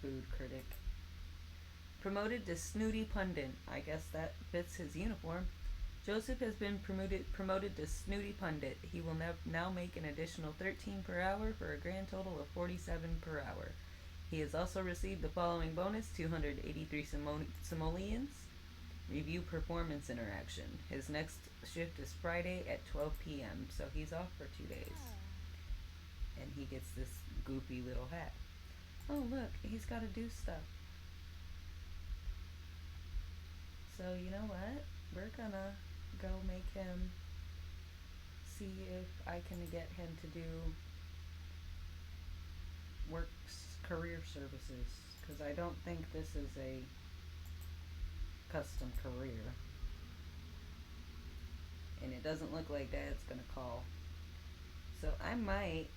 food critic. Promoted to snooty pundit. I guess that fits his uniform. Joseph has been promoted to snooty pundit. He will now make an additional 13 per hour for a grand total of 47 per hour. He has also received the following bonus: 283 simoleons. Review performance interaction. His next shift is Friday at 12 p.m., so he's off for 2 days. And he gets this goofy little hat. Oh, look, he's got to do stuff. So, you know what? We're gonna go make him see if I can get him to do career services, because I don't think this is a custom career, and it doesn't look like Dad's gonna call, so I might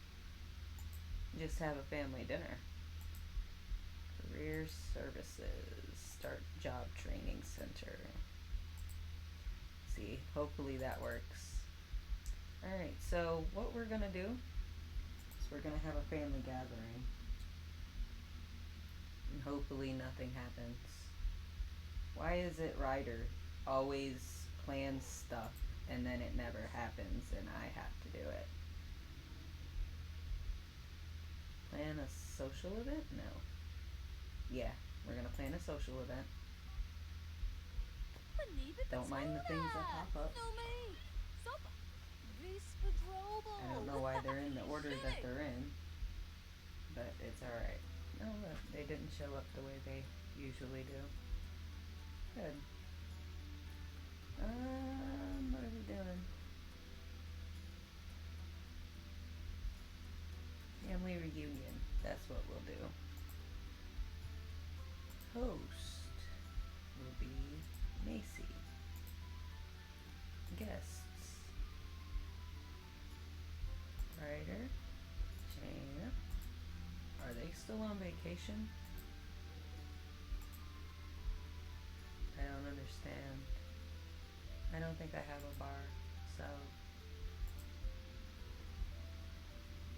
just have a family dinner. Career services, start job training center. See, hopefully that works. Alright, so what we're gonna do is we're gonna have a family gathering, and hopefully nothing happens. Why is it Ryder always plans stuff and then it never happens and I have to do it? Plan a social event? No. Yeah, we're gonna plan a social event. Don't mind the things that pop up. I don't know why they're in the order that they're in, but it's alright. Oh look, they didn't show up the way they usually do. Good. What are we doing? Family reunion. That's what we'll do. Host will be Maci. Guests: Ryder, Jane. Are they still on vacation? I don't understand. I don't think I have a bar, so.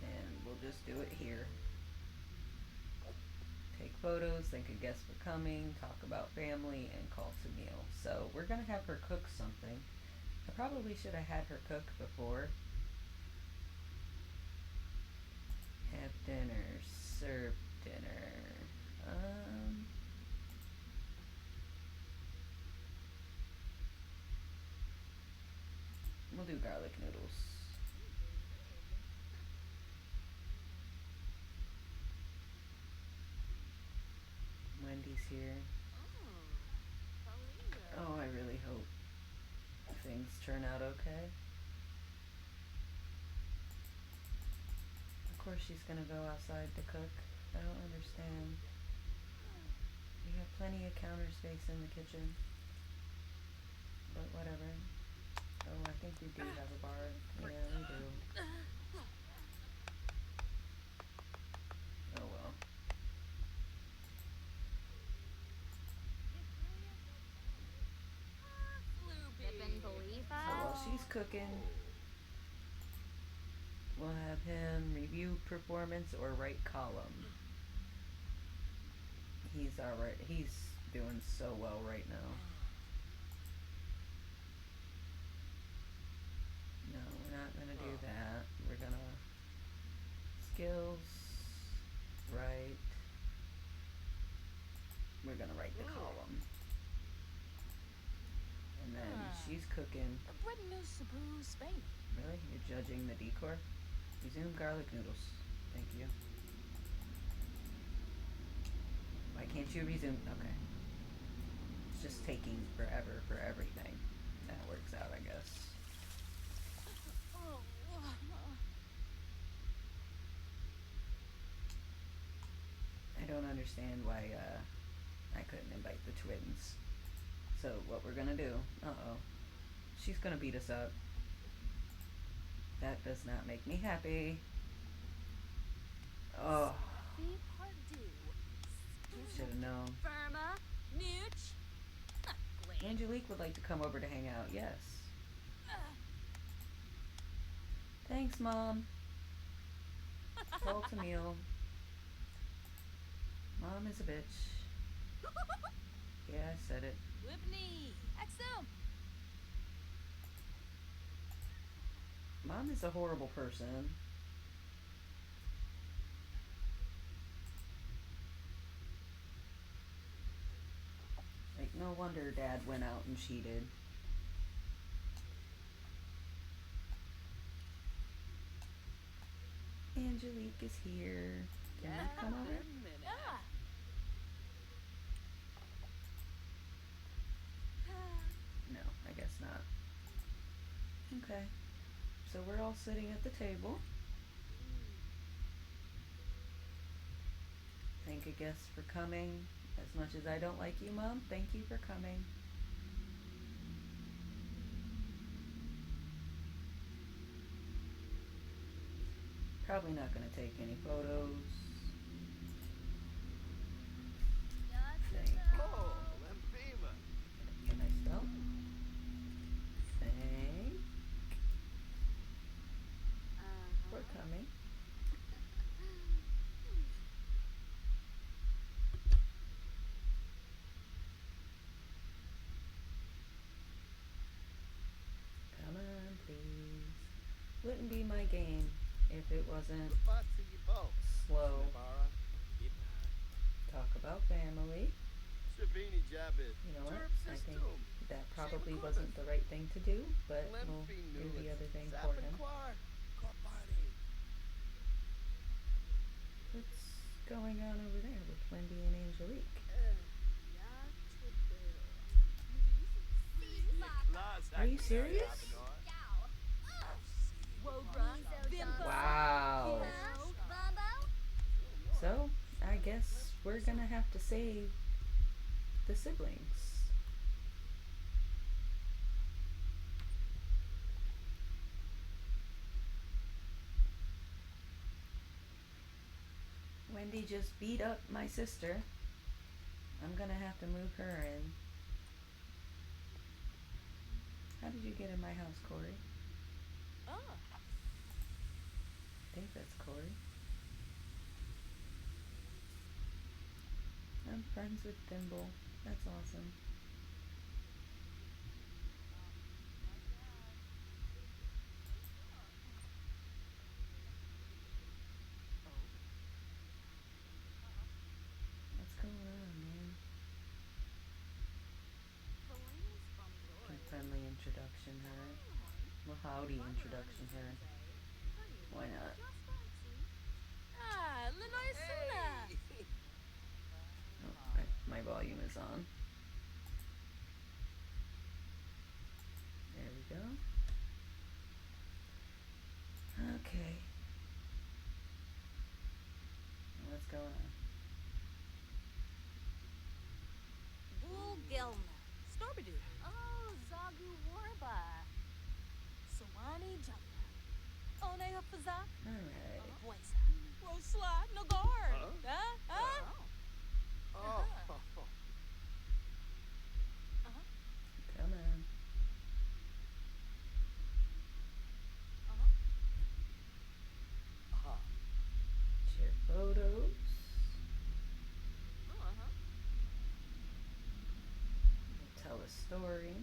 And we'll just do it here. Take photos, thank a guest for coming, talk about family, and call to meal. So we're gonna have her cook something. I probably should have had her cook before. Have dinner, serve dinner. We'll do garlic noodles. Wendy's here. Oh, I really hope things turn out okay. Of course she's gonna go outside to cook. I don't understand. We have plenty of counter space in the kitchen. But whatever. Oh, I think we do have a bar. Yeah, we do. Oh well. So while she's cooking, we'll have him review performance or write column. He's alright. He's doing so well right now. No, we're not gonna do that. We're gonna skills, write. We're gonna write the column. And then she's cooking. Really? You're judging the decor? Resume garlic noodles. Thank you. Why can't you resume? Okay. It's just taking forever for everything. That works out, I guess. I don't understand why I couldn't invite the twins. So what we're gonna do, she's gonna beat us up. That does not make me happy. Oh, Angelique would like to come over to hang out, yes. Thanks, Mom. Salt a meal. Mom is a bitch. Yeah, I said it. Whipney. Axum. Mom is a horrible person. Like, no wonder Dad went out and cheated. Angelique is here. Can you come over? Ah. No, I guess not. Okay. So we're all sitting at the table. Thank a guest for coming. As much as I don't like you, Mom, thank you for coming. Probably not going to take any photos. Thank. Oh, lymphema. Can I spell? Thank for coming. Come on, please. Wouldn't be my game if it wasn't slow. Talk about family. You know what? I think that probably wasn't the right thing to do, but we'll do the other thing for him. What's going on over there with Wendy and Angelique? Are you serious? Wow. So, I guess we're gonna have to save the siblings. Wendy just beat up my sister. I'm gonna have to move her in. How did you get in my house, Corey? Oh. I think that's Corey. I'm friends with Thimble. That's awesome. What's going on, man? A friendly introduction her. Well, howdy introduction her. Why not? Ah, Lenoy Sula. Oh, my volume is on. There we go. Okay. What's going on? Bull Gelna. Storbadoo. Oh, Zagu Warba. Sawani Jumpa. One Hafaza. Alright. Boisa. Rosla. Nagar. Huh? Come on. Share photos. Tell a story.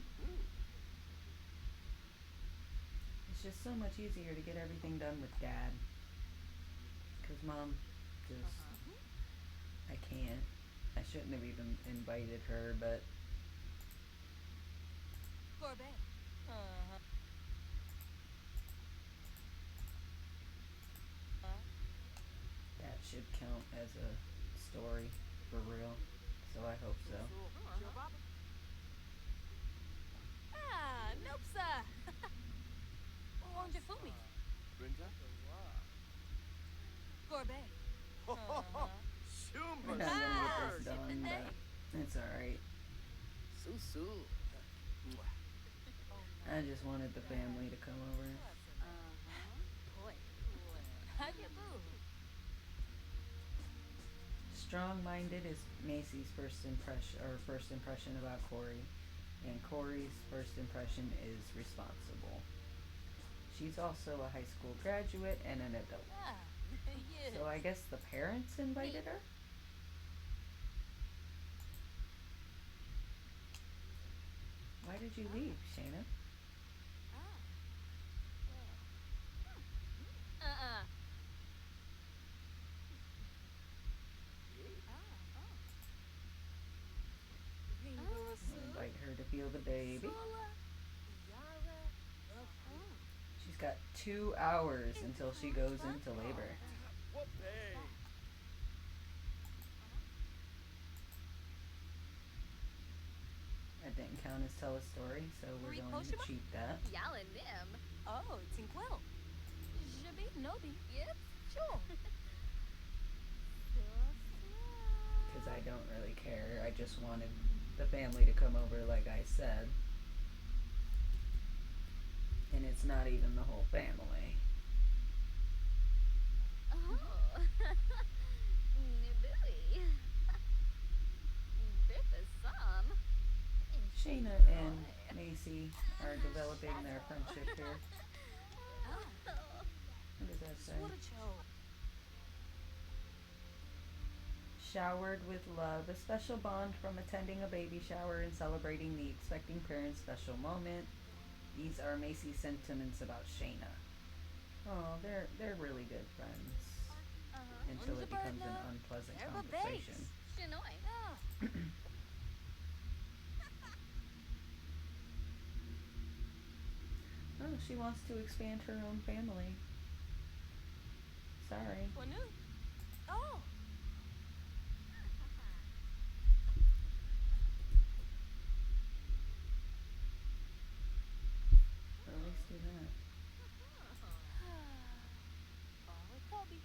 It's just so much easier to get everything done with Dad. Because Mom just... I can't. I shouldn't have even invited her, but... Corbe. that should count as a story for real. So I hope so. Ah, nope, sir. Onde fumi? Corbe. We're not gonna get this done, but it's alright. Susu. I just wanted the family to come over. How you boo? Strong-minded is Maci's first impression about Corey. And Corey's first impression is responsible. She's also a high school graduate and an adult. Ah, yeah. So I guess the parents invited her? Why did you leave, Shayna? Uh-uh. I'll invite her to feel the baby. She's got 2 hours until she goes into labor. What bay? That didn't count as tell a story, so we're going to cheat that. Yalla nim. Oh, Tinkwell. Jabi Nobi. Yep, sure. Because I don't really care. I just wanted the family to come over, like I said. And it's not even the whole family. Oh. Nibui. Bit of some. Shayna and Maci are developing their friendship here. What does that say? Showered with love, a special bond from attending a baby shower and celebrating the expecting parents' special moment. These are Maci's sentiments about Shayna. Oh, they're really good friends. Until it becomes an unpleasant conversation. Shinoi. Oh, she wants to expand her own family. Sorry. Wanu. Oh. Or at least do that. Oh, Kobe.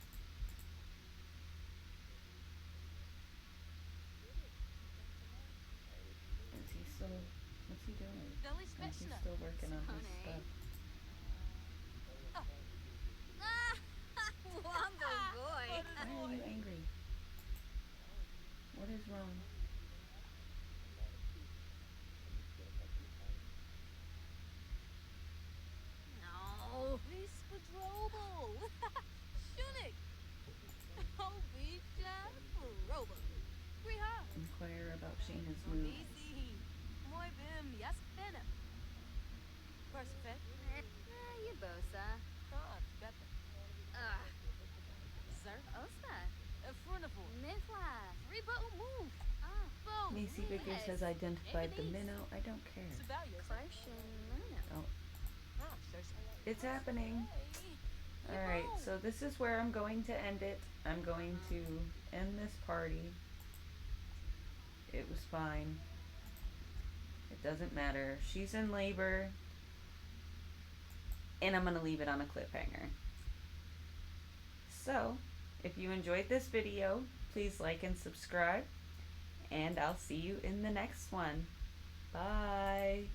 Is he still? What's he doing? Deli I think he's Smeshna. still working on his Honey. stuff. Wamba boy. Why are you angry? What is wrong? No. Vispadrobo. Shunik. Oh, Bisha. Robo. Griha. Inquire about Shayna's mood. Easy. Muy bim. Yaspena. Perfect. Yabosa. Ah, better. Sir. Osa. Furnival. Mifla. Reba move. Bo. Maci Vickers has identified the minnow. I don't care. Sabalia. Parshin Muno. Oh, it's happening. Alright, so this is where I'm going to end it. I'm going to end this party. It was fine. It doesn't matter. She's in labor. And I'm going to leave it on a cliffhanger. So, if you enjoyed this video, please like and subscribe. And I'll see you in the next one. Bye.